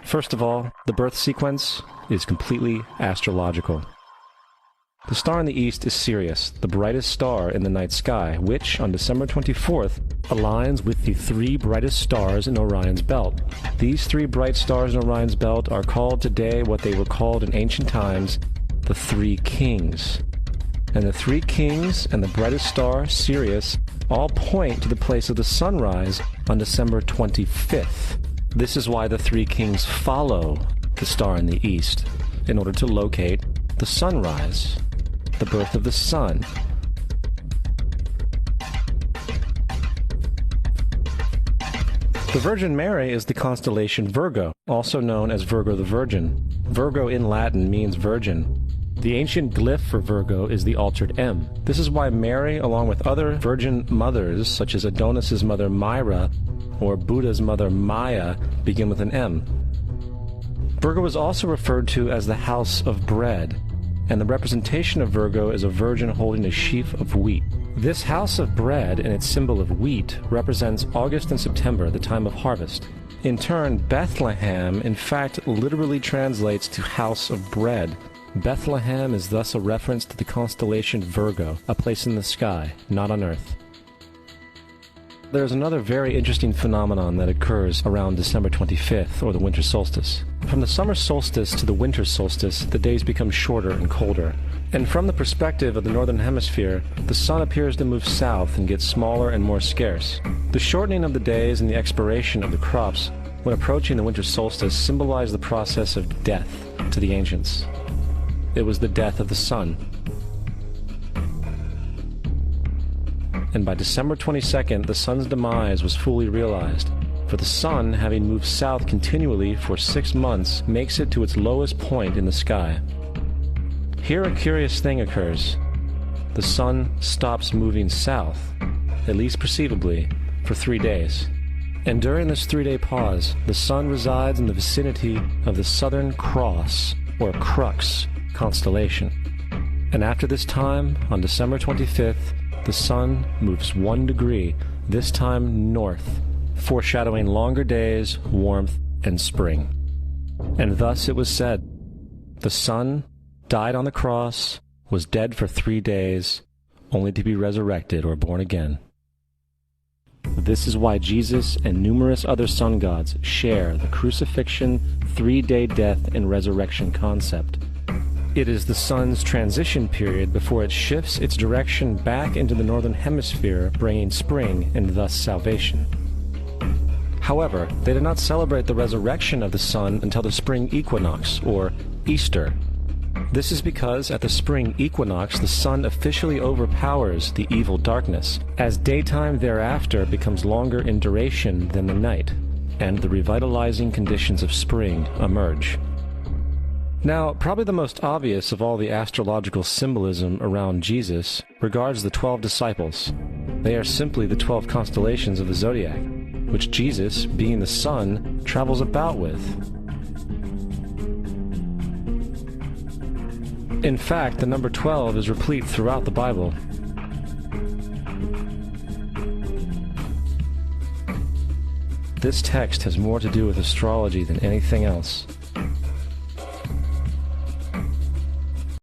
First of all, the birth sequence is completely astrological. The star in the east is Sirius, the brightest star in the night sky, which, on December 24th, aligns with the three brightest stars in Orion's belt. These three bright stars in Orion's belt are called today what they were called in ancient times, the Three Kings. And the Three Kings and the brightest star, Sirius, all point to the place of the sunrise on December 25th. This is why the Three Kings follow the star in the east, in order to locate the sunrise, the birth of the sun. The Virgin Mary is the constellation Virgo, also known as Virgo the Virgin. Virgo in Latin means virgin. The ancient glyph for Virgo is the altered M. This is why Mary, along with other virgin mothers, such as Adonis's mother Myra or Buddha's mother Maya, begin with an M. Virgo is also referred to as the house of bread, and the representation of Virgo is a virgin holding a sheaf of wheat. This house of bread and its symbol of wheat represents August and September, the time of harvest. In turn, Bethlehem, in fact, literally translates to house of bread. Bethlehem is thus a reference to the constellation Virgo, a place in the sky, not on Earth. There's another very interesting phenomenon that occurs around December 25th, or the winter solstice. From the summer solstice to the winter solstice, the days become shorter and colder. And from the perspective of the northern hemisphere, the sun appears to move south and get smaller and more scarce. The shortening of the days and the expiration of the crops when approaching the winter solstice symbolize the process of death to the ancients. It was the death of the sun. And by December 22nd, the sun's demise was fully realized, for the sun, having moved south continually for 6 months, makes it to its lowest point in the sky. Here a curious thing occurs. The sun stops moving south, at least perceivably, for 3 days. And during this 3-day pause, the sun resides in the vicinity of the Southern Cross, or Crux, constellation. And after this time, on December 25th, the sun moves 1 degree, this time north, foreshadowing longer days, warmth, and spring. And thus it was said, the sun died on the cross, was dead for 3 days, only to be resurrected or born again. This is why Jesus and numerous other sun gods share the crucifixion, 3-day death, and resurrection concept. It is the sun's transition period before it shifts its direction back into the northern hemisphere, bringing spring and thus salvation. However, they did not celebrate the resurrection of the sun until the spring equinox, or Easter. This is because at the spring equinox the sun officially overpowers the evil darkness, as daytime thereafter becomes longer in duration than the night, and the revitalizing conditions of spring emerge. Now, probably the most obvious of all the astrological symbolism around Jesus regards the 12 disciples. They are simply the 12 constellations of the zodiac, which Jesus, being the sun, travels about with. In fact, the number 12 is replete throughout the Bible. This text has more to do with astrology than anything else.